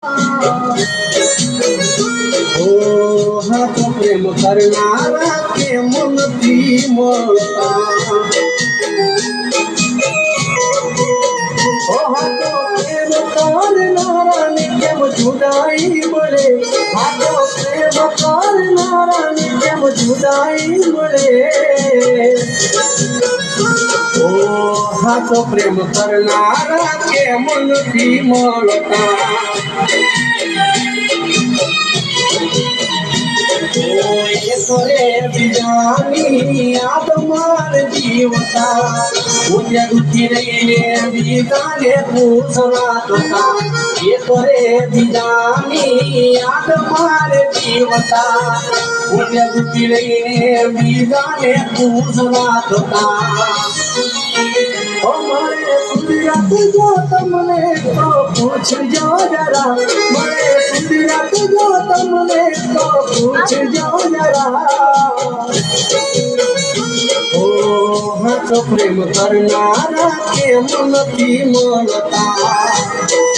ओ हा तो प्रेम करणारा केम નથી મળતા ओ हा तो प्रेम करणारा ने केम जुदाई મળે हा तो प्रेम करणारा ने केम जुदाई મળે ओ हा तो प्रेम करणारा केम નથી મળતા करे बिजानी आदमार जीवता उद्या दुखी रहीने बिजाने पूसला तोता ये करे बिजानी आदमार जीवता उद्या दुखी रहीने बिजाने पूसला तोता हमारे सुंदरत जो तुमने तो पूछ जो जरा मेरे सुंदरत जो तुमने तो पूछ जो जरा ओ हाँ तो प्रेम करनारा के मन की मनता